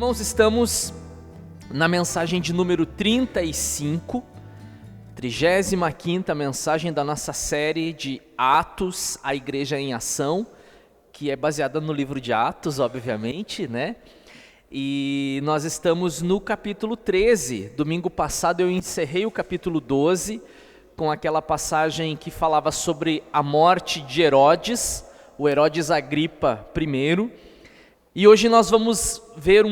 Irmãos, estamos na mensagem de número 35, 35ª mensagem da nossa série de Atos, a Igreja em Ação, que é baseada no livro de Atos, obviamente, né? E nós estamos no capítulo 13. Domingo passado eu encerrei o capítulo 12 com aquela passagem que falava sobre a morte de Herodes, o Herodes Agripa I. E hoje nós vamos ver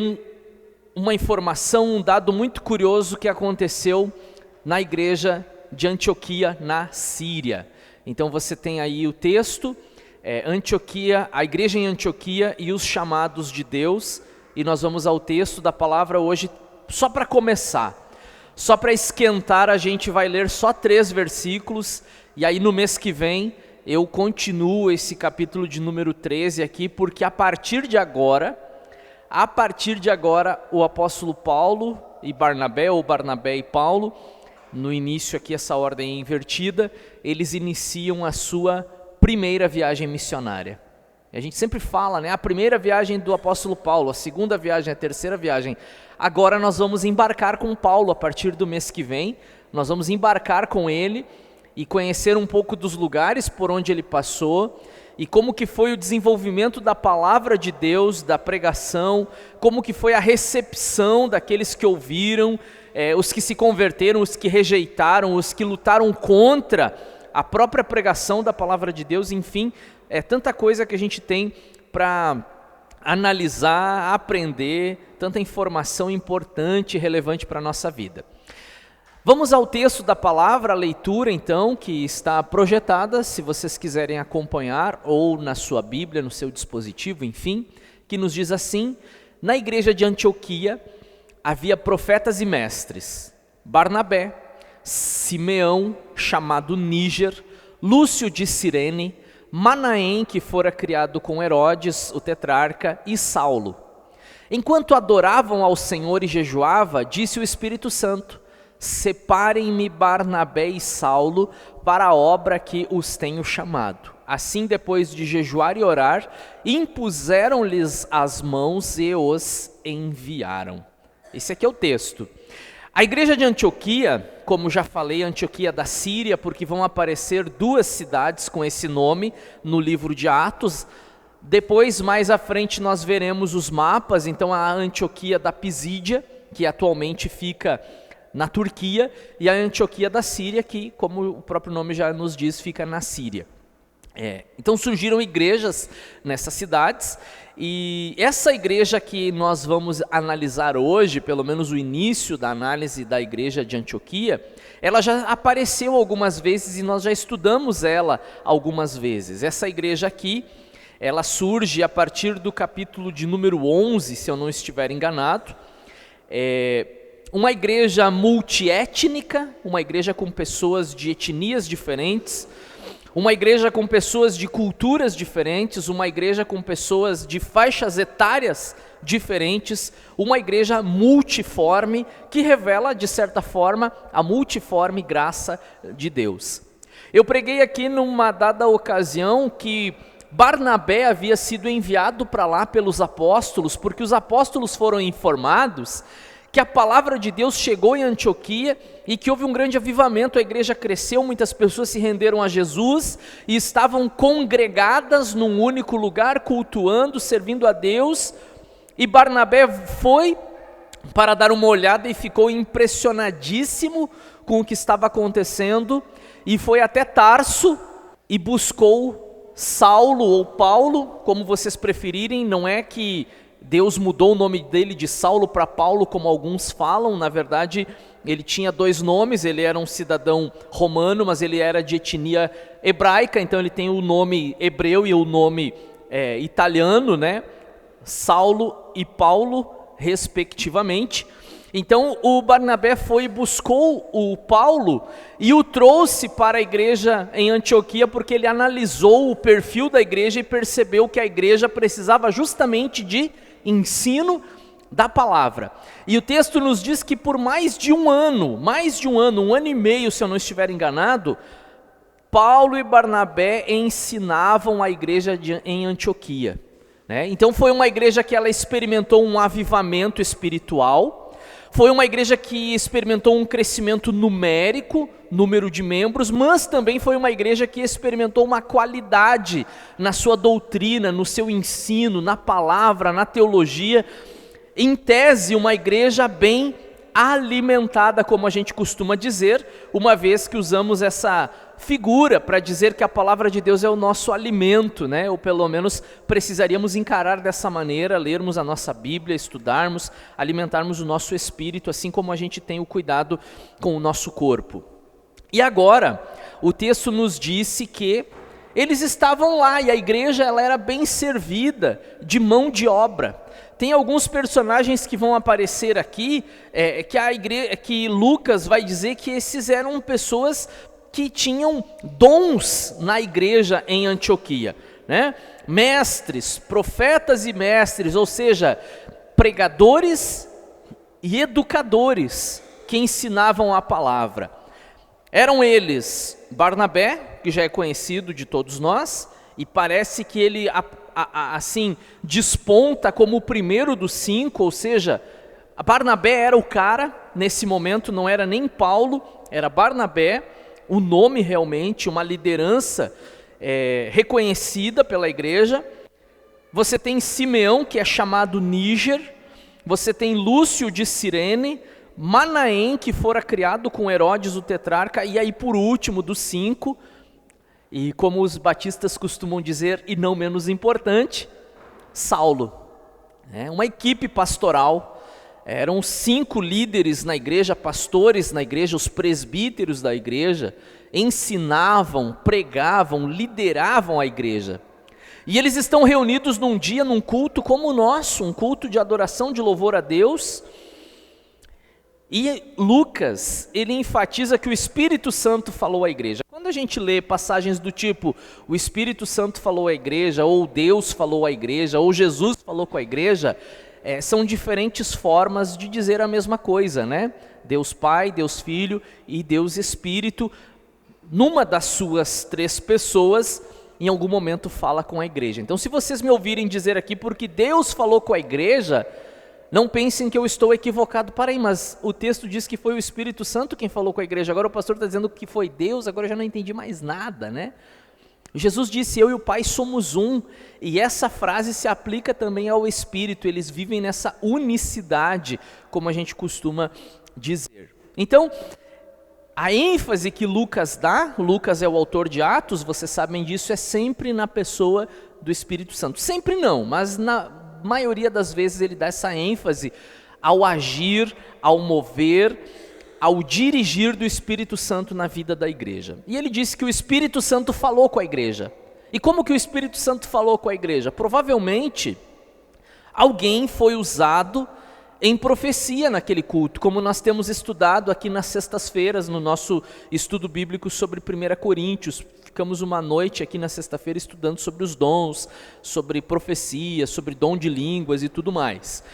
uma informação, um dado muito curioso que aconteceu na igreja de Antioquia, na Síria. Então você tem aí o texto, Antioquia, a igreja em Antioquia e os chamados de Deus. E nós vamos ao texto da palavra hoje, só para começar, só para esquentar, a gente vai ler só 3 versículos, e aí no mês que vem eu continuo esse capítulo de número 13 aqui, porque a partir de agora, o apóstolo Paulo e Barnabé, ou Barnabé e Paulo, no início aqui essa ordem invertida, eles iniciam a sua primeira viagem missionária. A gente sempre fala, né? A primeira viagem do apóstolo Paulo, a segunda viagem, a terceira viagem. Agora nós vamos embarcar com Paulo a partir do mês que vem. Nós vamos embarcar com ele e conhecer um pouco dos lugares por onde ele passou e como que foi o desenvolvimento da palavra de Deus, da pregação, como que foi a recepção daqueles que ouviram, os que se converteram, os que rejeitaram, os que lutaram contra a própria pregação da palavra de Deus, enfim, é tanta coisa que a gente tem para analisar, aprender, tanta informação importante e relevante para a nossa vida. Vamos ao texto da palavra, a leitura então, que está projetada, se vocês quiserem acompanhar, ou na sua Bíblia, no seu dispositivo, enfim, que nos diz assim: na igreja de Antioquia havia profetas e mestres, Barnabé, Simeão, chamado Níger, Lúcio de Cirene, Manaém, que fora criado com Herodes, o tetrarca, e Saulo. Enquanto adoravam ao Senhor e jejuava, disse o Espírito Santo: separem-me Barnabé e Saulo para a obra que os tenho chamado. Assim, depois de jejuar e orar, impuseram-lhes as mãos e os enviaram. Esse aqui é o texto. A igreja de Antioquia, como já falei, Antioquia da Síria, porque vão aparecer 2 cidades com esse nome no livro de Atos. Depois, mais à frente, nós veremos os mapas. Então, a Antioquia da Pisídia, que atualmente fica na Turquia, e a Antioquia da Síria, que, como o próprio nome já nos diz, fica na Síria. Então surgiram igrejas nessas cidades, e essa igreja que nós vamos analisar hoje, pelo menos o início da análise da igreja de Antioquia, ela já apareceu algumas vezes e nós já estudamos ela algumas vezes. Essa igreja aqui, ela surge a partir do capítulo de número 11, se eu não estiver enganado. Uma igreja multiétnica, uma igreja com pessoas de etnias diferentes, uma igreja com pessoas de culturas diferentes, uma igreja com pessoas de faixas etárias diferentes, uma igreja multiforme que revela, de certa forma, a multiforme graça de Deus. Eu preguei aqui numa dada ocasião que Barnabé havia sido enviado para lá pelos apóstolos, porque os apóstolos foram informados que a palavra de Deus chegou em Antioquia e que houve um grande avivamento, a igreja cresceu, muitas pessoas se renderam a Jesus e estavam congregadas num único lugar, cultuando, servindo a Deus, e Barnabé foi para dar uma olhada e ficou impressionadíssimo com o que estava acontecendo, e foi até Tarso e buscou Saulo ou Paulo, como vocês preferirem. Não é que Deus mudou o nome dele de Saulo para Paulo, como alguns falam. Na verdade, ele tinha 2 nomes, ele era um cidadão romano, mas ele era de etnia hebraica, então ele tem o nome hebreu e o nome italiano, né? Saulo e Paulo, respectivamente. Então o Barnabé foi e buscou o Paulo e o trouxe para a igreja em Antioquia, porque ele analisou o perfil da igreja e percebeu que a igreja precisava justamente de ensino da palavra. E o texto nos diz que por mais de um ano, 1 ano e meio, se eu não estiver enganado, Paulo e Barnabé ensinavam a igreja em Antioquia. né? Então foi uma igreja que ela experimentou um avivamento espiritual, foi uma igreja que experimentou um crescimento numérico, número de membros, mas também foi uma igreja que experimentou uma qualidade na sua doutrina, no seu ensino, na palavra, na teologia. Em tese, uma igreja bem alimentada, como a gente costuma dizer, uma vez que usamos essa figura para dizer que a palavra de Deus é o nosso alimento, né? Ou pelo menos precisaríamos encarar dessa maneira, lermos a nossa Bíblia, estudarmos, alimentarmos o nosso espírito, assim como a gente tem o cuidado com o nosso corpo. E agora, o texto nos disse que eles estavam lá e a igreja ela era bem servida de mão de obra. Tem alguns personagens que vão aparecer aqui, que Lucas vai dizer que esses eram pessoas que tinham dons na igreja em Antioquia, né? Mestres, profetas e mestres, ou seja, pregadores e educadores que ensinavam a palavra. Eram eles Barnabé, que já é conhecido de todos nós, e parece que ele assim desponta como o primeiro dos 5, ou seja, Barnabé era o cara, nesse momento não era nem Paulo, era Barnabé, o nome realmente, uma liderança reconhecida pela igreja. Você tem Simeão, que é chamado Níger, você tem Lúcio de Cirene, Manaém, que fora criado com Herodes o tetrarca, e aí por último dos 5, e como os batistas costumam dizer, e não menos importante, Saulo. Uma equipe pastoral, eram 5 líderes na igreja, pastores na igreja, os presbíteros da igreja, ensinavam, pregavam, lideravam a igreja. E eles estão reunidos num dia, num culto como o nosso, um culto de adoração, de louvor a Deus. E Lucas, ele enfatiza que o Espírito Santo falou à igreja. Quando a gente lê passagens do tipo, o Espírito Santo falou à igreja, ou Deus falou à igreja, ou Jesus falou com a igreja, são diferentes formas de dizer a mesma coisa, né? Deus Pai, Deus Filho e Deus Espírito, numa das suas 3 pessoas, em algum momento fala com a igreja. Então, se vocês me ouvirem dizer aqui, porque Deus falou com a igreja, não pensem que eu estou equivocado. Para aí, mas o texto diz que foi o Espírito Santo quem falou com a igreja. Agora o pastor está dizendo que foi Deus, agora eu já não entendi mais nada, né? Jesus disse, eu e o Pai somos um, e essa frase se aplica também ao Espírito, eles vivem nessa unicidade, como a gente costuma dizer. Então, a ênfase que Lucas dá, Lucas é o autor de Atos, vocês sabem disso, é sempre na pessoa do Espírito Santo. Sempre não, mas na maioria das vezes ele dá essa ênfase ao agir, ao mover, ao dirigir do Espírito Santo na vida da igreja. E ele disse que o Espírito Santo falou com a igreja. E como que o Espírito Santo falou com a igreja? Provavelmente alguém foi usado em profecia naquele culto, como nós temos estudado aqui nas sextas-feiras, no nosso estudo bíblico sobre 1 Coríntios. Ficamos uma noite aqui na sexta-feira estudando sobre os dons, sobre profecia, sobre dom de línguas e tudo mais.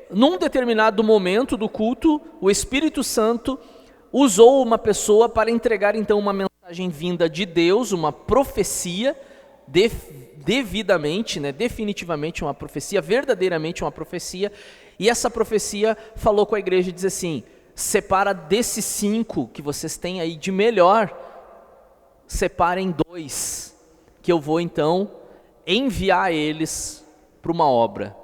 Num determinado momento do culto, o Espírito Santo usou uma pessoa para entregar então uma mensagem vinda de Deus, uma profecia, devidamente, né, definitivamente uma profecia, verdadeiramente uma profecia, e essa profecia falou com a igreja e diz assim, separa desses 5 que vocês têm aí de melhor, separem 2, que eu vou então enviar eles para uma obra,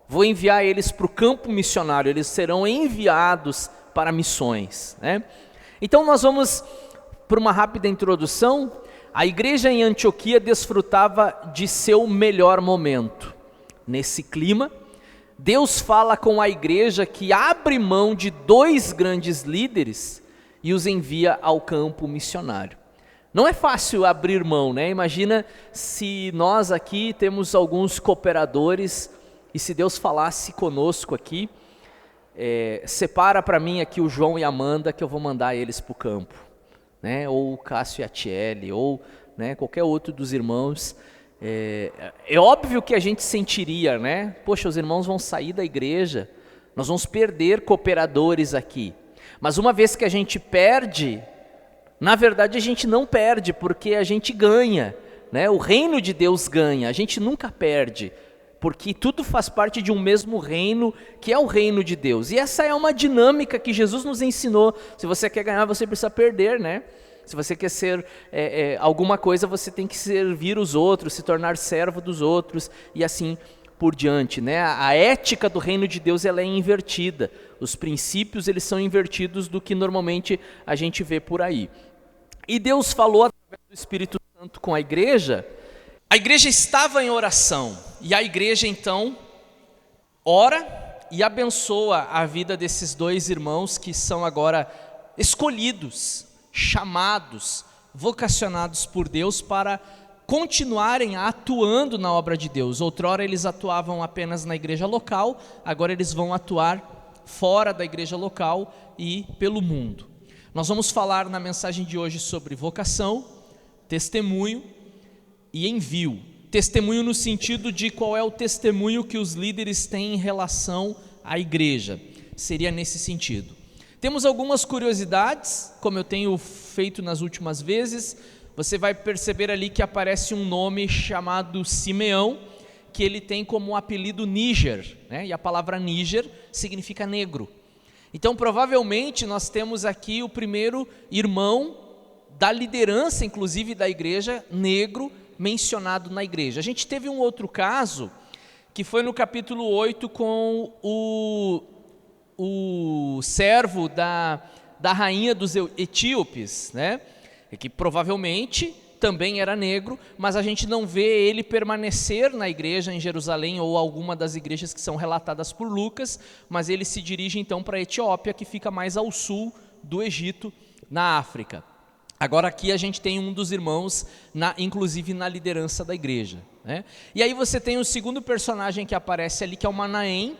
vou enviar eles para o campo missionário, eles serão enviados para missões, né? Então nós vamos para uma rápida introdução. A igreja em Antioquia desfrutava de seu melhor momento. Nesse clima, Deus fala com a igreja que abre mão de 2 grandes líderes e os envia ao campo missionário. Não é fácil abrir mão, né? Imagina se nós aqui temos alguns cooperadores e se Deus falasse conosco aqui, separa para mim aqui o João e a Amanda que eu vou mandar eles para o campo, né? Ou o Cássio e a Tiele, ou, né, qualquer outro dos irmãos. É óbvio que a gente sentiria, né? Poxa, os irmãos vão sair da igreja, nós vamos perder cooperadores aqui. Mas uma vez que a gente perde, na verdade a gente não perde, porque a gente ganha, né? O reino de Deus ganha, a gente nunca perde, porque tudo faz parte de um mesmo reino, que é o reino de Deus. E essa é uma dinâmica que Jesus nos ensinou. Se você quer ganhar, você precisa perder, né? Se você quer ser alguma coisa, você tem que servir os outros, se tornar servo dos outros e assim por diante, né? A ética do reino de Deus, ela é invertida. Os princípios, eles são invertidos do que normalmente a gente vê por aí. E Deus falou através do Espírito Santo com a igreja estava em oração, e a igreja então ora e abençoa a vida desses dois irmãos que são agora escolhidos, chamados, vocacionados por Deus para continuarem atuando na obra de Deus. Outrora eles atuavam apenas na igreja local, agora eles vão atuar fora da igreja local e pelo mundo. Nós vamos falar na mensagem de hoje sobre vocação, testemunho e envio. Testemunho no sentido de qual é o testemunho que os líderes têm em relação à igreja. Seria nesse sentido. Temos algumas curiosidades, como eu tenho feito nas últimas vezes. Você vai perceber ali que aparece um nome chamado Simeão, que ele tem como apelido Níger, né? E a palavra Níger significa negro. Então provavelmente nós temos aqui o primeiro irmão da liderança, inclusive da igreja, negro, mencionado na igreja. A gente teve um outro caso, que foi no capítulo 8 com o servo da rainha dos etíopes, né? Que provavelmente também era negro, mas a gente não vê ele permanecer na igreja em Jerusalém ou alguma das igrejas que são relatadas por Lucas, mas ele se dirige então para a Etiópia, que fica mais ao sul do Egito, na África. Agora aqui a gente tem um dos irmãos, inclusive na liderança da igreja, né? E aí você tem o segundo personagem que aparece ali, que é o Manaém,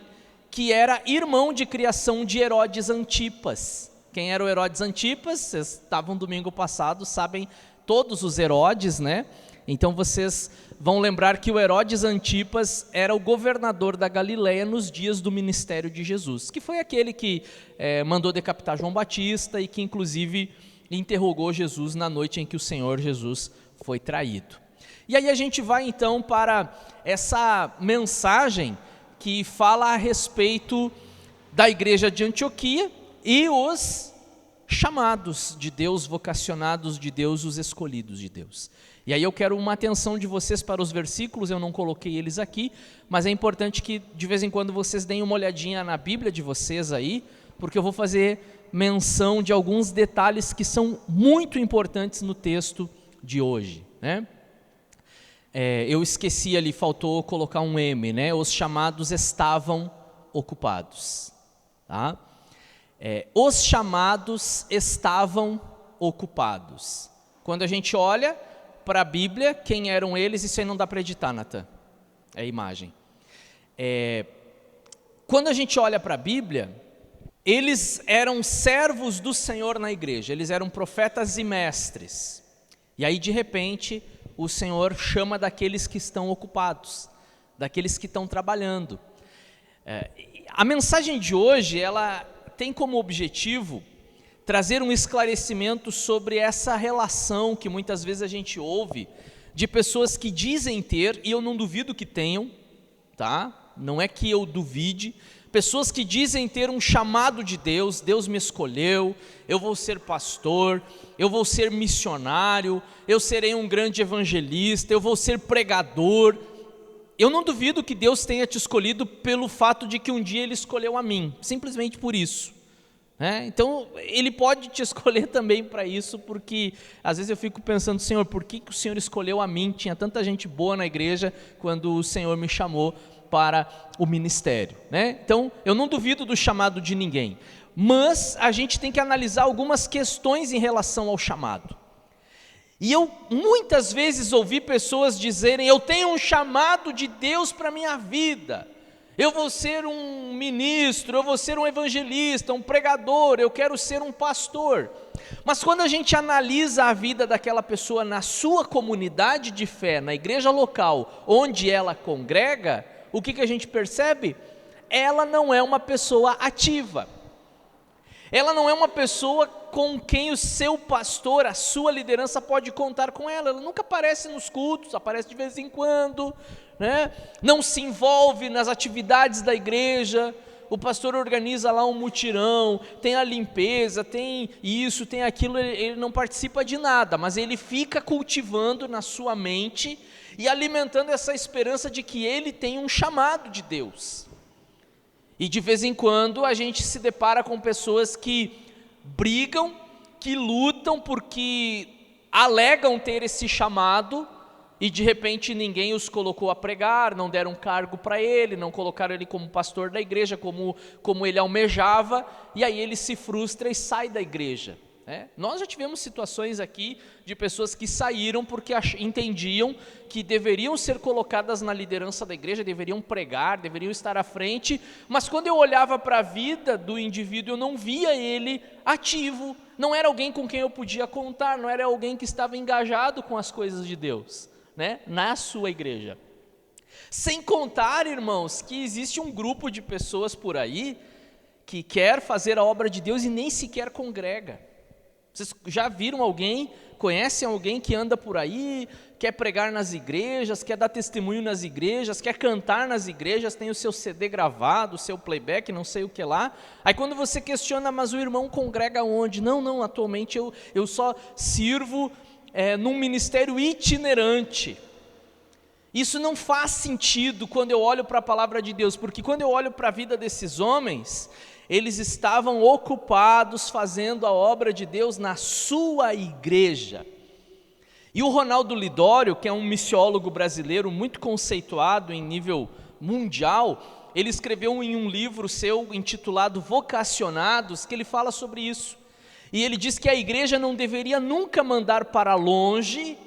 que era irmão de criação de Herodes Antipas. Quem era o Herodes Antipas? Vocês estavam domingo passado, sabem todos os Herodes, né? Então vocês vão lembrar que o Herodes Antipas era o governador da Galileia nos dias do ministério de Jesus, que foi aquele que mandou decapitar João Batista e que inclusive interrogou Jesus na noite em que o Senhor Jesus foi traído. E aí a gente vai então para essa mensagem que fala a respeito da igreja de Antioquia e os chamados de Deus, vocacionados de Deus, os escolhidos de Deus. E aí eu quero uma atenção de vocês para os versículos, eu não coloquei eles aqui, mas é importante que de vez em quando vocês deem uma olhadinha na Bíblia de vocês aí, porque eu vou fazer menção de alguns detalhes que são muito importantes no texto de hoje, né? Eu esqueci ali, faltou colocar um M, né? Os chamados estavam ocupados, tá? Os chamados estavam ocupados. Quando a gente olha para a Bíblia, quem eram eles? Isso aí não dá para editar, Natan, é a imagem. Quando a gente olha para a Bíblia, eles eram servos do Senhor na igreja, eles eram profetas e mestres. E aí de repente o Senhor chama daqueles que estão ocupados, daqueles que estão trabalhando. A mensagem de hoje, ela tem como objetivo trazer um esclarecimento sobre essa relação que muitas vezes a gente ouve de pessoas que dizem ter, e eu não duvido que tenham, tá? Não é que eu duvide, pessoas que dizem ter um chamado de Deus, Deus me escolheu, eu vou ser pastor, eu vou ser missionário, eu serei um grande evangelista, eu vou ser pregador. Eu não duvido que Deus tenha te escolhido pelo fato de que um dia Ele escolheu a mim, simplesmente por isso, né? Então Ele pode te escolher também para isso, porque às vezes eu fico pensando, Senhor, por que o Senhor escolheu a mim? Tinha tanta gente boa na igreja quando o Senhor me chamou para o ministério, né? Então eu não duvido do chamado de ninguém, mas a gente tem que analisar algumas questões em relação ao chamado. E eu muitas vezes ouvi pessoas dizerem, eu tenho um chamado de Deus para a minha vida, eu vou ser um ministro, eu vou ser um evangelista, um pregador, eu quero ser um pastor. Mas quando a gente analisa a vida daquela pessoa na sua comunidade de fé, na igreja local, onde ela congrega, o que a gente percebe? Ela não é uma pessoa ativa. Ela não é uma pessoa com quem o seu pastor, a sua liderança pode contar com ela. Ela nunca aparece nos cultos, aparece de vez em quando, né? Não se envolve nas atividades da igreja. O pastor organiza lá um mutirão, tem a limpeza, tem isso, tem aquilo, ele não participa de nada, mas ele fica cultivando na sua mente e alimentando essa esperança de que ele tem um chamado de Deus. E de vez em quando a gente se depara com pessoas que brigam, que lutam porque alegam ter esse chamado e de repente ninguém os colocou a pregar, não deram cargo para ele, não colocaram ele como pastor da igreja, como ele almejava, e aí ele se frustra e sai da igreja. Nós já tivemos situações aqui de pessoas que saíram porque entendiam que deveriam ser colocadas na liderança da igreja, deveriam pregar, deveriam estar à frente, mas quando eu olhava para a vida do indivíduo, eu não via ele ativo, não era alguém com quem eu podia contar, não era alguém que estava engajado com as coisas de Deus, na sua igreja. Sem contar, irmãos, que existe um grupo de pessoas por aí que quer fazer a obra de Deus e nem sequer congrega. Vocês já viram alguém, conhecem alguém que anda por aí, quer pregar nas igrejas, quer dar testemunho nas igrejas, quer cantar nas igrejas, tem o seu CD gravado, o seu playback, não sei o que lá. Aí quando você questiona, mas o irmão congrega onde? Não, atualmente eu só sirvo num ministério itinerante. Isso não faz sentido quando eu olho para a palavra de Deus, porque quando eu olho para a vida desses homens, eles estavam ocupados fazendo a obra de Deus na sua igreja. E o Ronaldo Lidório, que é um missiólogo brasileiro muito conceituado em nível mundial, ele escreveu em um livro seu intitulado Vocacionados, que ele fala sobre isso. E ele diz que a igreja não deveria nunca mandar para longe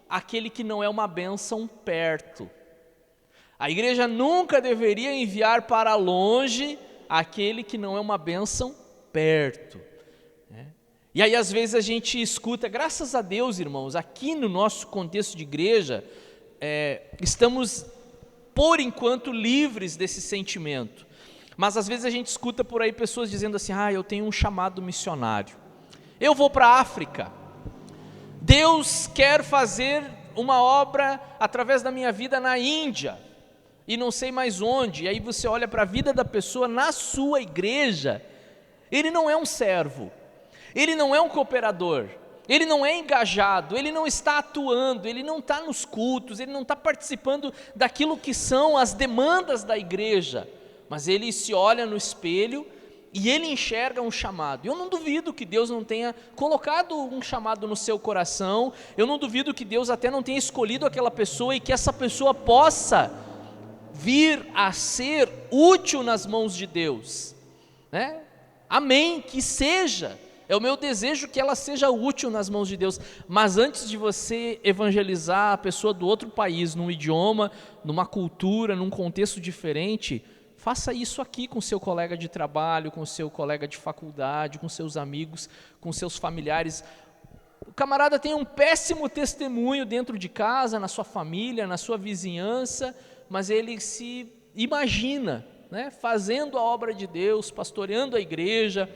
aquele que não é uma bênção perto. A igreja nunca deveria enviar para longe aquele que não é uma bênção perto. E aí às vezes a gente escuta, graças a Deus, irmãos, aqui no nosso contexto de igreja, estamos por enquanto livres desse sentimento, mas às vezes a gente escuta por aí pessoas dizendo assim, eu tenho um chamado missionário, eu vou para a África, Deus quer fazer uma obra através da minha vida na Índia, e não sei mais onde. E aí você olha para a vida da pessoa na sua igreja, ele não é um servo, ele não é um cooperador, ele não é engajado, ele não está atuando, ele não está nos cultos, ele não está participando daquilo que são as demandas da igreja, mas ele se olha no espelho e ele enxerga um chamado. Eu não duvido que Deus não tenha colocado um chamado no seu coração, eu não duvido que Deus até não tenha escolhido aquela pessoa e que essa pessoa possa vir a ser útil nas mãos de Deus, Amém, que seja, é o meu desejo que ela seja útil nas mãos de Deus, mas antes de você evangelizar a pessoa do outro país, num idioma, numa cultura, num contexto diferente, faça isso aqui com seu colega de trabalho, com seu colega de faculdade, com seus amigos, com seus familiares. O camarada tem um péssimo testemunho dentro de casa, na sua família, na sua vizinhança, mas ele se imagina, fazendo a obra de Deus, pastoreando a igreja,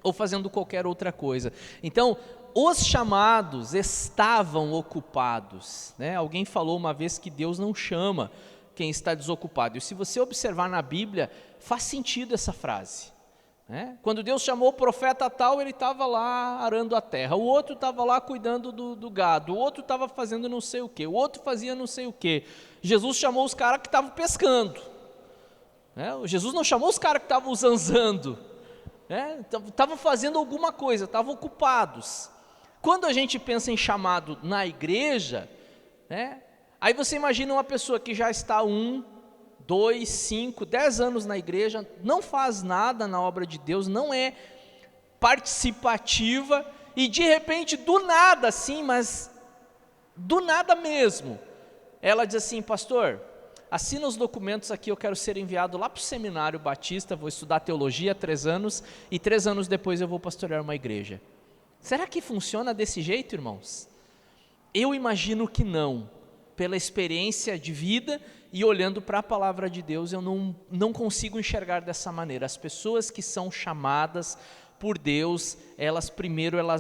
ou fazendo qualquer outra coisa. Então, os chamados estavam ocupados, Alguém falou uma vez que Deus não chama quem está desocupado, e se você observar na Bíblia, faz sentido essa frase. Quando Deus chamou o profeta tal, ele estava lá arando a terra, o outro estava lá cuidando do gado, o outro estava fazendo não sei o que, o outro fazia não sei o que. Jesus chamou os caras que estavam pescando, Jesus não chamou os caras que estavam zanzando, estavam fazendo alguma coisa, estavam ocupados. Quando a gente pensa em chamado na igreja, aí você imagina uma pessoa que já está 1, 2, 5, 10 anos na igreja, não faz nada na obra de Deus, não é participativa, e de repente, do nada assim, mas do nada mesmo, ela diz assim, pastor, assina os documentos aqui, eu quero ser enviado lá para o seminário batista, vou estudar teologia 3 anos, e 3 anos depois eu vou pastorear uma igreja. Será que funciona desse jeito, irmãos? Eu imagino que não, pela experiência de vida, e olhando para a palavra de Deus, eu não consigo enxergar dessa maneira. As pessoas que são chamadas por Deus, elas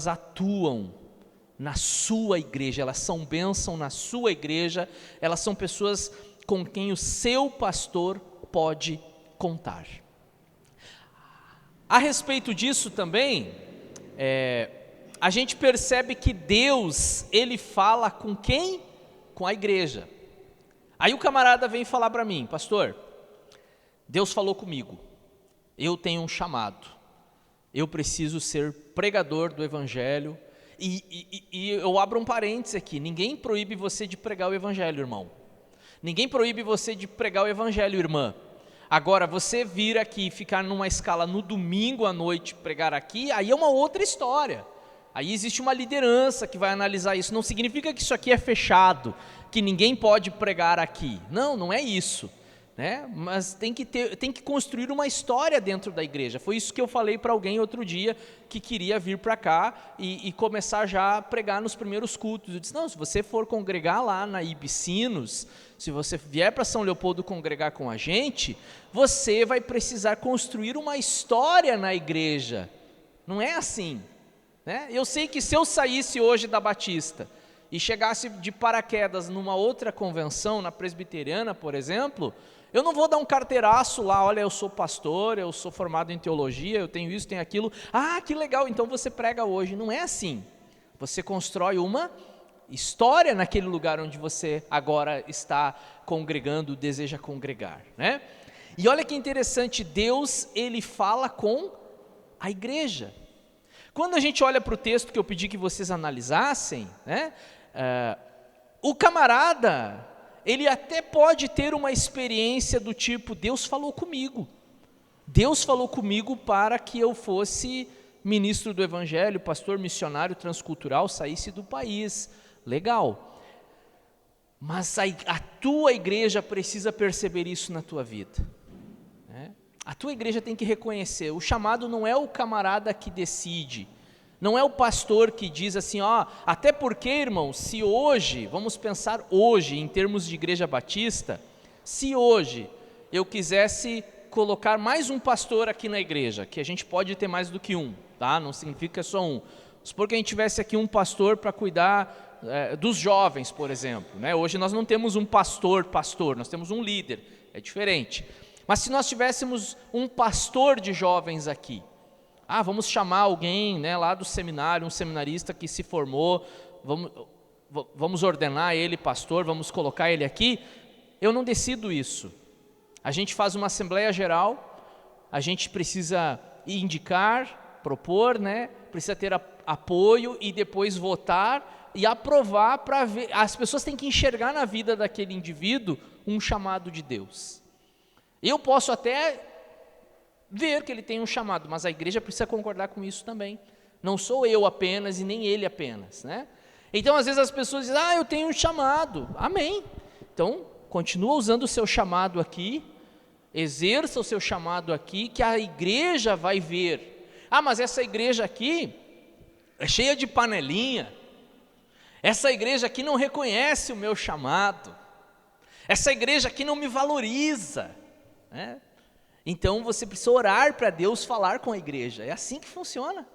atuam na sua igreja, elas são bênção na sua igreja, elas são pessoas com quem o seu pastor pode contar. A respeito disso também, a gente percebe que Deus, Ele fala com quem? Com a igreja. Aí o camarada vem falar para mim: pastor, Deus falou comigo, eu tenho um chamado, eu preciso ser pregador do evangelho, e eu abro um parênteses aqui: ninguém proíbe você de pregar o evangelho, irmão. Ninguém proíbe você de pregar o evangelho, irmã. Agora, você vir aqui e ficar numa escala no domingo à noite, pregar aqui, aí é uma outra história. Aí existe uma liderança que vai analisar isso. Não significa que isso aqui é fechado, que ninguém pode pregar aqui. Não, não é isso, né? Mas tem que construir uma história dentro da igreja. Foi isso que eu falei para alguém outro dia, que queria vir para cá e começar já a pregar nos primeiros cultos. Eu disse: não, se você for congregar lá na Ibicinos, se você vier para São Leopoldo congregar com a gente, você vai precisar construir uma história na igreja. Não é assim, né? Eu sei que se eu saísse hoje da Batista e chegasse de paraquedas numa outra convenção, na presbiteriana, por exemplo, eu não vou dar um carteiraço lá: olha, eu sou pastor, eu sou formado em teologia, eu tenho isso, tenho aquilo, que legal, então você prega hoje. Não é assim. Você constrói uma história naquele lugar onde você agora está congregando, deseja congregar, né? E olha que interessante, Deus, Ele fala com a igreja. Quando a gente olha para o texto que eu pedi que vocês analisassem, né, o camarada, ele até pode ter uma experiência do tipo: Deus falou comigo para que eu fosse ministro do evangelho, pastor missionário transcultural, saísse do país. Legal, mas a tua igreja precisa perceber isso na tua vida, né? A tua igreja tem que reconhecer: o chamado não é o camarada que decide, não é o pastor que diz assim: até porque, irmão, se hoje, vamos pensar hoje em termos de igreja batista, se hoje eu quisesse colocar mais um pastor aqui na igreja, que a gente pode ter mais do que um, tá? Não significa que é só um. Supor que a gente tivesse aqui um pastor para cuidar dos jovens, por exemplo, né? Hoje nós não temos um pastor, nós temos um líder, é diferente. Mas se nós tivéssemos um pastor de jovens aqui, vamos chamar alguém, né, lá do seminário, um seminarista que se formou, vamos ordenar ele pastor, vamos colocar ele aqui. Eu não decido isso. A gente faz uma assembleia geral, a gente precisa indicar, propor, né, precisa ter apoio e depois votar e aprovar para ver. As pessoas têm que enxergar na vida daquele indivíduo um chamado de Deus. Eu posso até ver que ele tem um chamado, mas a igreja precisa concordar com isso também. Não sou eu apenas e nem ele apenas, né? Então, às vezes as pessoas dizem: eu tenho um chamado. Amém. Então, continua usando o seu chamado aqui, exerça o seu chamado aqui, que a igreja vai ver. Mas essa igreja aqui é cheia de panelinha. Essa igreja aqui não reconhece o meu chamado. Essa igreja aqui não me valoriza, né? Então você precisa orar para Deus falar com a igreja. É assim que funciona,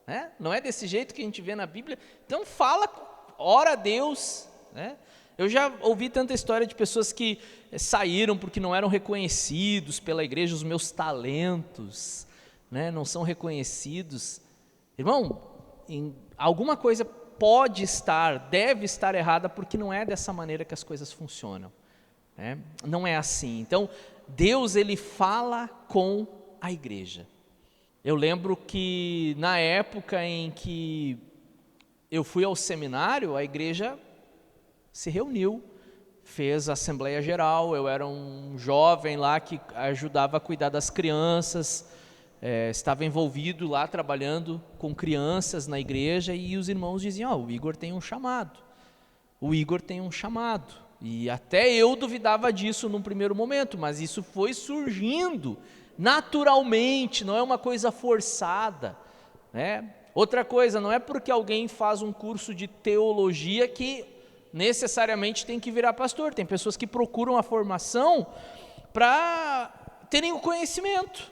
né? Não é desse jeito que a gente vê na Bíblia. Então ora a Deus, né? Eu já ouvi tanta história de pessoas que saíram porque não eram reconhecidos pela igreja, os meus talentos, né, não são reconhecidos. Irmão, alguma coisa deve estar errada, porque não é dessa maneira que as coisas funcionam, né? Não é assim. Então, Deus, Ele fala com a igreja. Eu lembro que na época em que eu fui ao seminário, a igreja se reuniu, fez a assembleia geral. Eu era um jovem lá que ajudava a cuidar das crianças, estava envolvido lá trabalhando com crianças na igreja, e os irmãos diziam: o Igor tem um chamado, e até eu duvidava disso num primeiro momento, mas isso foi surgindo naturalmente, não é uma coisa forçada, né? Outra coisa, não é porque alguém faz um curso de teologia que necessariamente tem que virar pastor. Tem pessoas que procuram a formação para terem o conhecimento,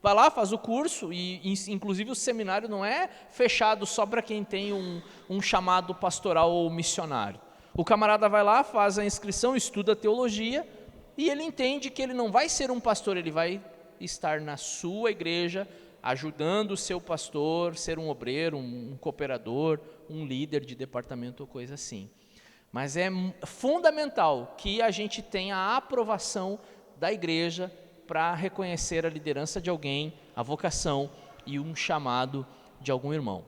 vai lá, faz o curso, e inclusive o seminário não é fechado só para quem tem um chamado pastoral ou missionário. O camarada vai lá, faz a inscrição, estuda teologia, e ele entende que ele não vai ser um pastor, ele vai estar na sua igreja, ajudando o seu pastor, ser um obreiro, um cooperador, um líder de departamento ou coisa assim. Mas é fundamental que a gente tenha a aprovação da igreja para reconhecer a liderança de alguém, a vocação e um chamado de algum irmão.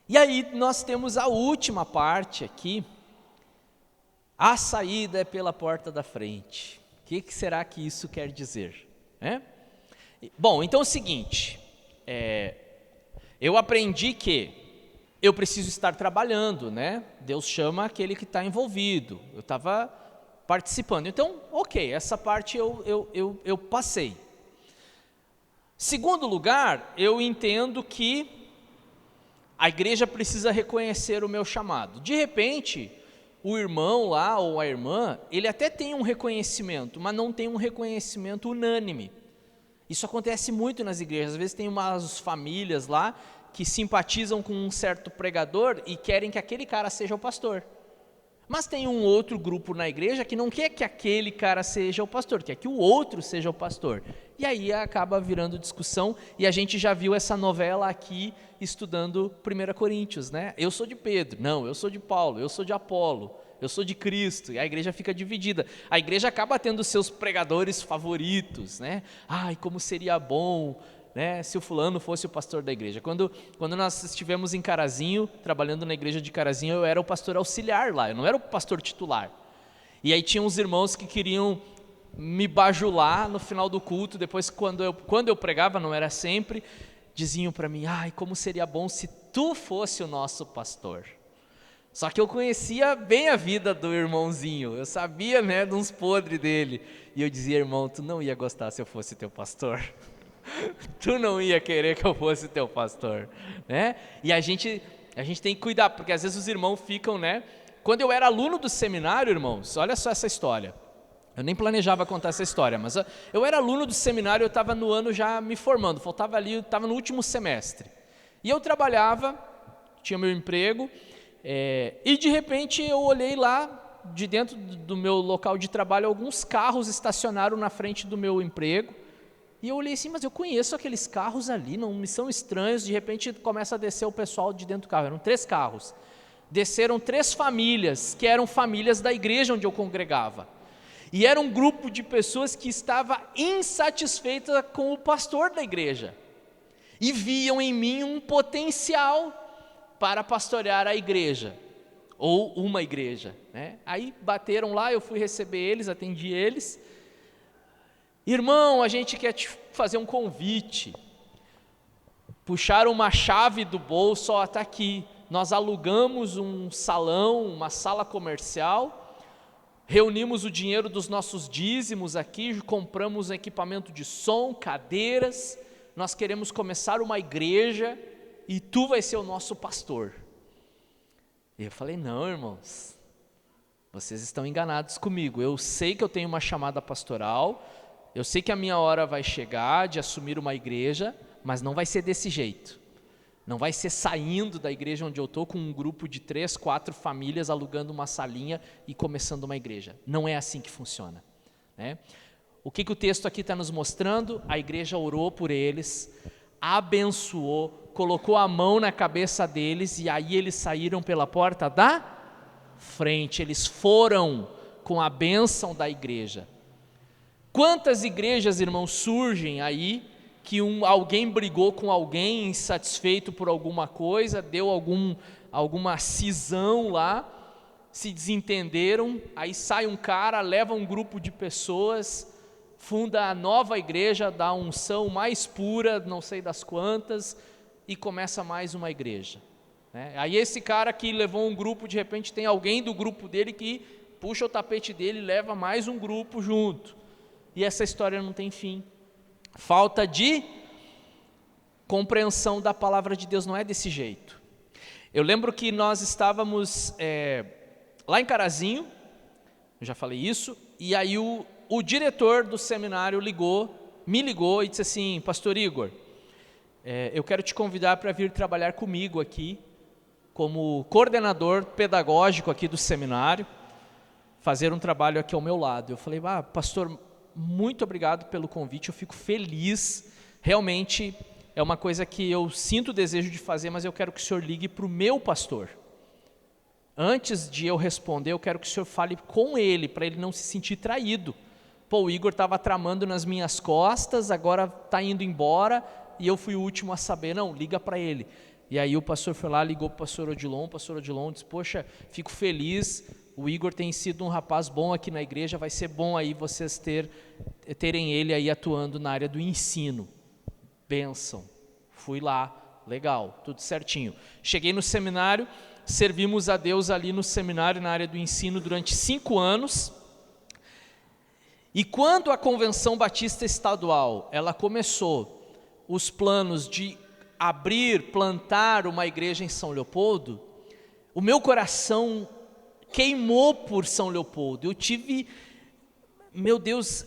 E aí nós temos a última parte aqui, a saída é pela porta da frente. O que será que isso quer dizer? Bom, então é o seguinte, eu aprendi que eu preciso estar trabalhando, né? Deus chama aquele que está envolvido, eu estava participando, então, ok, essa parte eu passei. Segundo lugar, eu entendo que a igreja precisa reconhecer o meu chamado. De repente, o irmão lá ou a irmã, ele até tem um reconhecimento, mas não tem um reconhecimento unânime. Isso acontece muito nas igrejas, às vezes tem umas famílias lá que simpatizam com um certo pregador e querem que aquele cara seja o pastor. Mas tem um outro grupo na igreja que não quer que aquele cara seja o pastor, quer que o outro seja o pastor. E aí acaba virando discussão, e a gente já viu essa novela aqui estudando 1 Coríntios, né? Eu sou de Pedro, não, eu sou de Paulo, eu sou de Apolo, eu sou de Cristo, e a igreja fica dividida. A igreja acaba tendo seus pregadores favoritos, né? Ai, como seria bom, né, se o fulano fosse o pastor da igreja. Quando nós estivemos em Carazinho, trabalhando na igreja de Carazinho, eu era o pastor auxiliar lá, eu não era o pastor titular. E aí tinha uns irmãos que queriam me bajular no final do culto, depois quando eu pregava, não era sempre, diziam para mim, ai, como seria bom se tu fosse o nosso pastor. Só que eu conhecia bem a vida do irmãozinho, eu sabia, né, de uns podres dele, e eu dizia, irmão, tu não ia gostar se eu fosse teu pastor. Tu não ia querer que eu fosse teu pastor, né? E a gente tem que cuidar, porque às vezes os irmãos ficam, né? Quando eu era aluno do seminário, irmãos, olha só essa história. Eu nem planejava contar essa história, mas eu era aluno do seminário, eu estava no ano já me formando, faltava ali, eu estava no último semestre. E eu trabalhava, tinha meu emprego, e de repente eu olhei lá, de dentro do meu local de trabalho, alguns carros estacionaram na frente do meu emprego. E eu olhei assim, mas eu conheço aqueles carros ali, não me são estranhos. De repente começa a descer o pessoal de dentro do carro, eram 3 carros. Desceram 3 famílias, que eram famílias da igreja onde eu congregava. E era um grupo de pessoas que estava insatisfeita com o pastor da igreja. E viam em mim um potencial para pastorear a igreja, ou uma igreja, né? Aí bateram lá, eu fui receber eles, atendi eles. Irmão, a gente quer te fazer um convite. Puxaram uma chave do bolso, ó, está aqui. Nós alugamos um salão, uma sala comercial, reunimos o dinheiro dos nossos dízimos aqui, compramos equipamento de som, cadeiras, nós queremos começar uma igreja e tu vai ser o nosso pastor. E eu falei, não, irmãos, vocês estão enganados comigo. Eu sei que eu tenho uma chamada pastoral, eu sei que a minha hora vai chegar de assumir uma igreja, mas não vai ser desse jeito. Não vai ser saindo da igreja onde eu estou com um grupo de 3, 4 famílias alugando uma salinha e começando uma igreja. Não é assim que funciona, né? O que o texto aqui está nos mostrando? A igreja orou por eles, abençoou, colocou a mão na cabeça deles e aí eles saíram pela porta da frente. Eles foram com a bênção da igreja. Quantas igrejas, irmãos, surgem aí que alguém brigou com alguém insatisfeito por alguma coisa, deu alguma cisão lá, se desentenderam, aí sai um cara, leva um grupo de pessoas, funda a nova igreja, dá a unção mais pura, não sei das quantas, e começa mais uma igreja, né? Aí esse cara que levou um grupo, de repente tem alguém do grupo dele que puxa o tapete dele e leva mais um grupo junto. E essa história não tem fim. Falta de compreensão da palavra de Deus, não é desse jeito. Eu lembro que nós estávamos lá em Carazinho, eu já falei isso, e aí o diretor do seminário ligou me ligou e disse assim: Pastor Igor, eu quero te convidar para vir trabalhar comigo aqui, como coordenador pedagógico aqui do seminário, fazer um trabalho aqui ao meu lado. Eu falei: pastor, muito obrigado pelo convite, eu fico feliz, realmente é uma coisa que eu sinto o desejo de fazer, mas eu quero que o senhor ligue para o meu pastor. Antes de eu responder, eu quero que o senhor fale com ele, para ele não se sentir traído. Pô, o Igor estava tramando nas minhas costas, agora está indo embora, e eu fui o último a saber. Não, liga para ele. E aí o pastor foi lá, ligou para o pastor Odilon disse: poxa, fico feliz, o Igor tem sido um rapaz bom aqui na igreja, vai ser bom aí vocês terem ele aí atuando na área do ensino. Bênção. Fui lá, legal, tudo certinho. Cheguei no seminário, servimos a Deus ali no seminário, na área do ensino, durante 5 anos. E quando a Convenção Batista Estadual, ela começou os planos de plantar uma igreja em São Leopoldo, o meu coração queimou por São Leopoldo. Eu tive, meu Deus,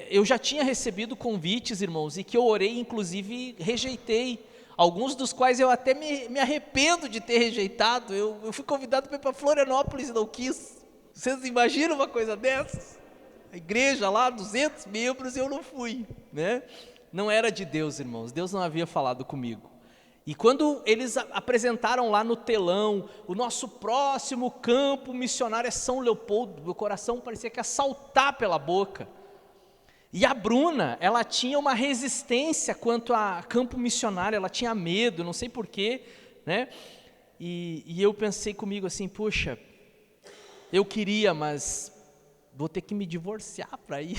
eu já tinha recebido convites, irmãos, e que eu orei, inclusive rejeitei, alguns dos quais eu até me arrependo de ter rejeitado. Eu fui convidado para ir para Florianópolis e não quis. Vocês imaginam uma coisa dessas? A igreja lá, 200 membros, e eu não fui, né? Não era de Deus, irmãos, Deus não havia falado comigo. E quando eles apresentaram lá no telão, o nosso próximo campo missionário é São Leopoldo, meu coração parecia que ia saltar pela boca. E a Bruna, ela tinha uma resistência quanto a campo missionário, ela tinha medo, não sei porquê, né? E eu pensei comigo assim: puxa, eu queria, mas vou ter que me divorciar para ir.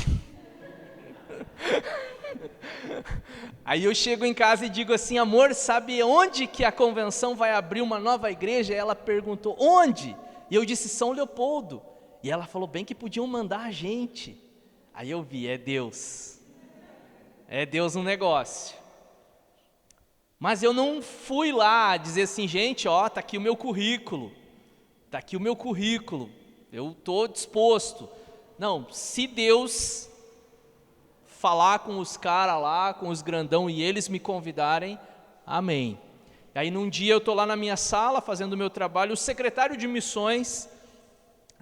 Aí eu chego em casa e digo assim: amor, sabe onde que a convenção vai abrir uma nova igreja? E ela perguntou: onde? E eu disse: São Leopoldo. E ela falou: bem que podiam mandar a gente. Aí eu vi, é Deus no negócio. Mas eu não fui lá dizer assim: gente, ó, tá aqui o meu currículo, eu estou disposto. Não, se Deus falar com os caras lá, com os grandão, e eles me convidarem, amém. E aí num dia eu estou lá na minha sala fazendo o meu trabalho, o secretário de missões,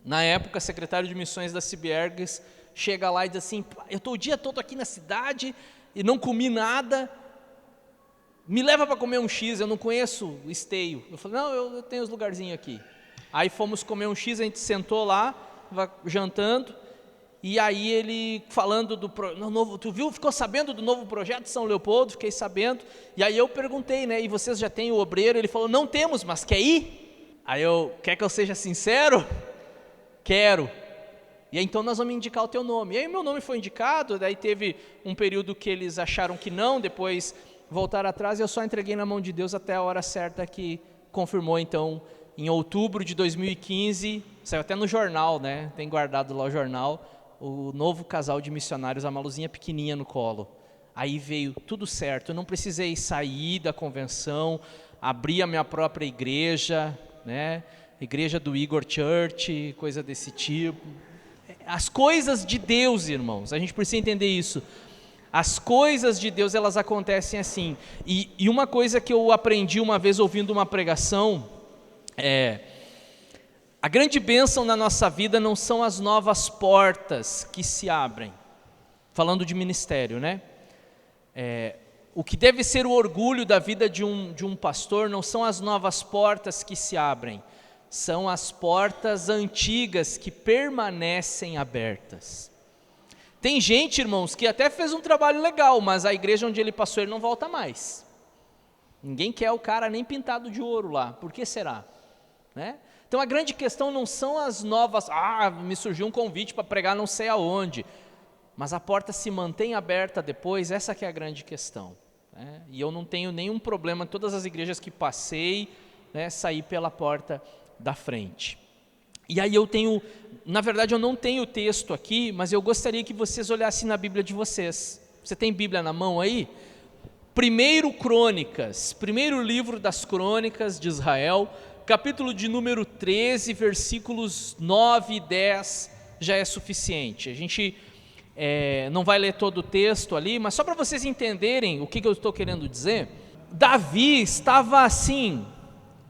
na época secretário de missões da Cibiergues, chega lá e diz assim: eu estou o dia todo aqui na cidade e não comi nada, me leva para comer um X, eu não conheço o Esteio. Eu falei: não, eu tenho os lugarzinhos aqui. Aí fomos comer um X, a gente sentou lá, jantando. E aí ele falando no novo, ficou sabendo do novo projeto de São Leopoldo? Fiquei sabendo. E aí eu perguntei, né, e vocês já têm o obreiro? Ele falou: não temos, mas quer ir? Aí quer que eu seja sincero? Quero. E aí, então nós vamos indicar o teu nome. E aí meu nome foi indicado, daí teve um período que eles acharam que não, depois voltaram atrás, e eu só entreguei na mão de Deus até a hora certa, que confirmou. Então, em outubro de 2015, saiu até no jornal, né, tem guardado lá o jornal, o novo casal de missionários, a Maluzinha pequenininha no colo. Aí veio tudo certo, eu não precisei sair da convenção, abrir a minha própria igreja, né? Igreja do Igor Church, coisa desse tipo. As coisas de Deus, irmãos, a gente precisa entender isso. As coisas de Deus, elas acontecem assim. E uma coisa que eu aprendi uma vez ouvindo uma pregação, a grande bênção na nossa vida não são as novas portas que se abrem, falando de ministério, né? O que deve ser o orgulho da vida de um pastor não são as novas portas que se abrem, são as portas antigas que permanecem abertas. Tem gente, irmãos, que até fez um trabalho legal, mas a igreja onde ele passou, ele não volta mais. Ninguém quer o cara nem pintado de ouro lá, por que será? Né? Então a grande questão não são as novas, me surgiu um convite para pregar não sei aonde, mas a porta se mantém aberta depois, essa que é a grande questão, né? E eu não tenho nenhum problema, em todas as igrejas que passei, né, sair pela porta da frente. E aí na verdade eu não tenho o texto aqui, mas eu gostaria que vocês olhassem na Bíblia de vocês. Você tem Bíblia na mão aí? 1 Crônicas, primeiro livro das Crônicas de Israel, capítulo de número 13, versículos 9 e 10, já é suficiente. A gente não vai ler todo o texto ali, mas só para vocês entenderem o que eu estou querendo dizer. Davi estava assim,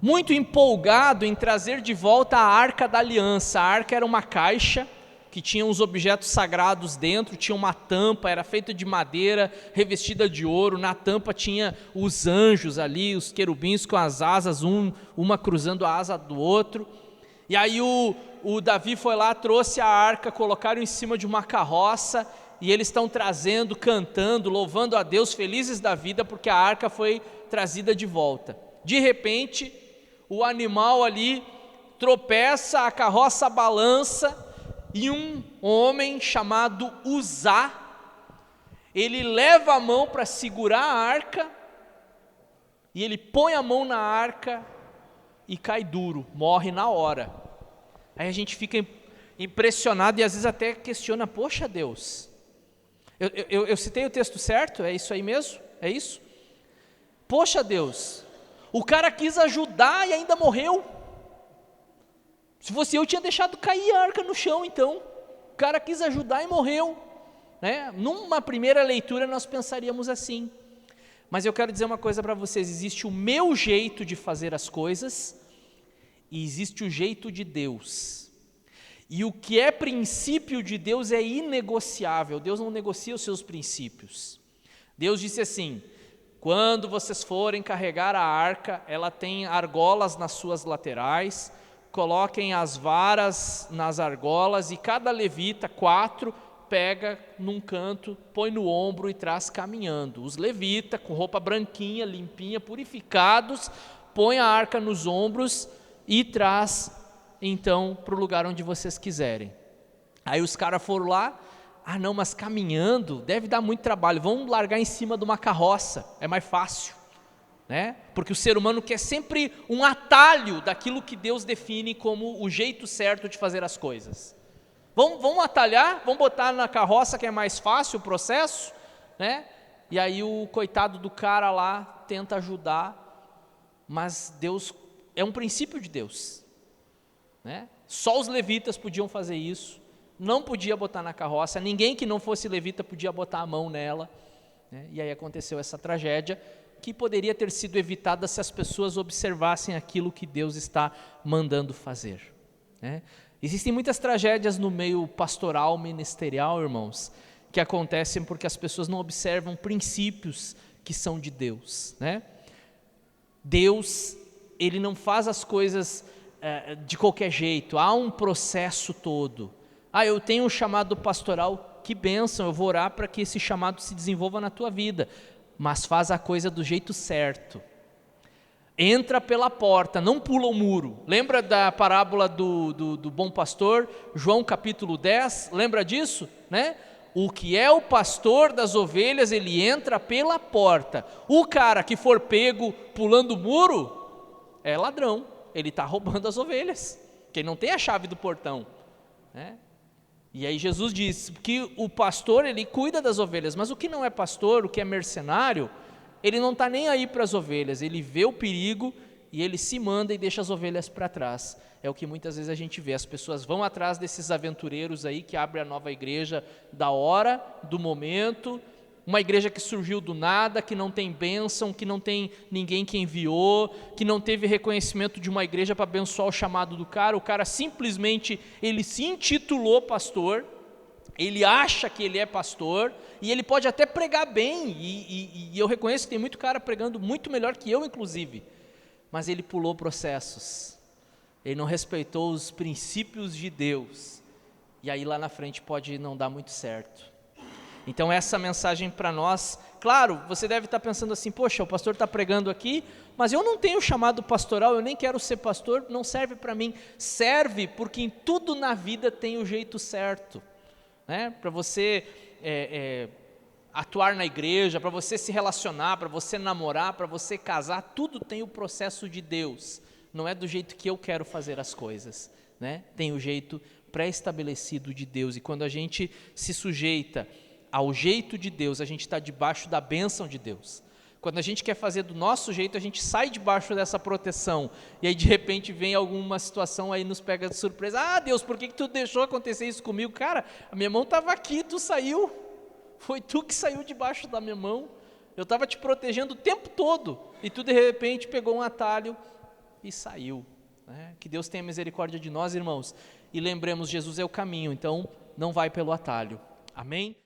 muito empolgado em trazer de volta a Arca da Aliança. A arca era uma caixa que tinha uns objetos sagrados dentro, tinha uma tampa, era feita de madeira, revestida de ouro. Na tampa tinha os anjos ali, os querubins com as asas, uma cruzando a asa do outro. E aí o Davi foi lá, trouxe a arca, colocaram em cima de uma carroça, e eles estão trazendo, cantando, louvando a Deus, felizes da vida, porque a arca foi trazida de volta. De repente, o animal ali tropeça, a carroça balança, e um homem chamado Uzá, ele leva a mão para segurar a arca, e ele põe a mão na arca e cai duro, morre na hora. Aí a gente fica impressionado e às vezes até questiona, poxa Deus, eu citei o texto certo? É isso aí mesmo? É isso? Poxa Deus, o cara quis ajudar e ainda morreu. Se fosse eu tinha deixado cair a arca no chão então. O cara quis ajudar e morreu, né? Numa primeira leitura nós pensaríamos assim. Mas eu quero dizer uma coisa para vocês, existe o meu jeito de fazer as coisas e existe o jeito de Deus. E o que é princípio de Deus é inegociável. Deus não negocia os seus princípios. Deus disse assim: quando vocês forem carregar a arca, ela tem argolas nas suas laterais, coloquem as varas nas argolas e cada levita, 4, pega num canto, põe no ombro e traz caminhando. Os levitas, com roupa branquinha, limpinha, purificados, põe a arca nos ombros e traz então para o lugar onde vocês quiserem. Aí os caras foram lá, não, mas caminhando deve dar muito trabalho, vamos largar em cima de uma carroça, é mais fácil, né? Porque o ser humano quer sempre um atalho daquilo que Deus define como o jeito certo de fazer as coisas. Vamos atalhar, vamos botar na carroça que é mais fácil o processo, né? E aí o coitado do cara lá tenta ajudar, mas Deus, é um princípio de Deus, né? Só os levitas podiam fazer isso, não podia botar na carroça, ninguém que não fosse levita podia botar a mão nela, né? E aí aconteceu essa tragédia, que poderia ter sido evitada se as pessoas observassem aquilo que Deus está mandando fazer, né? Existem muitas tragédias no meio pastoral, ministerial, irmãos, que acontecem porque as pessoas não observam princípios que são de Deus, né? Deus, Ele não faz as coisas de qualquer jeito, há um processo todo. Eu tenho um chamado pastoral, que bênção, eu vou orar para que esse chamado se desenvolva na tua vida, mas faz a coisa do jeito certo. Entra pela porta, não pula o muro. Lembra da parábola do bom pastor, João capítulo 10, lembra disso, né? O que é o pastor das ovelhas, ele entra pela porta. O cara que for pego pulando o muro, é ladrão, ele está roubando as ovelhas, porque ele não tem a chave do portão, né? E aí Jesus diz que o pastor, ele cuida das ovelhas, mas o que não é pastor, o que é mercenário, ele não está nem aí para as ovelhas, ele vê o perigo e ele se manda e deixa as ovelhas para trás. É o que muitas vezes a gente vê, as pessoas vão atrás desses aventureiros aí que abrem a nova igreja da hora, do momento, uma igreja que surgiu do nada, que não tem bênção, que não tem ninguém que enviou, que não teve reconhecimento de uma igreja para abençoar o chamado do cara. O cara simplesmente, ele se intitulou pastor, ele acha que ele é pastor, e ele pode até pregar bem, e eu reconheço que tem muito cara pregando muito melhor que eu, inclusive, mas ele pulou processos, ele não respeitou os princípios de Deus, e aí lá na frente pode não dar muito certo. Então essa mensagem para nós, claro, você deve estar pensando assim, poxa, o pastor está pregando aqui, mas eu não tenho chamado pastoral, eu nem quero ser pastor, não serve para mim. Serve porque em tudo na vida tem o jeito certo, né? Para você atuar na igreja, para você se relacionar, para você namorar, para você casar, tudo tem o processo de Deus, não é do jeito que eu quero fazer as coisas, né? Tem o jeito pré-estabelecido de Deus, e quando a gente se sujeita ao jeito de Deus, a gente está debaixo da bênção de Deus. Quando a gente quer fazer do nosso jeito, a gente sai debaixo dessa proteção. E aí, de repente, vem alguma situação aí, nos pega de surpresa. Ah, Deus, por que tu deixou acontecer isso comigo? Cara, a minha mão estava aqui, tu saiu. Foi tu que saiu debaixo da minha mão. Eu estava te protegendo o tempo todo. E tu, de repente, pegou um atalho e saiu. Que Deus tenha misericórdia de nós, irmãos. E lembremos, Jesus é o caminho. Então, não vai pelo atalho. Amém?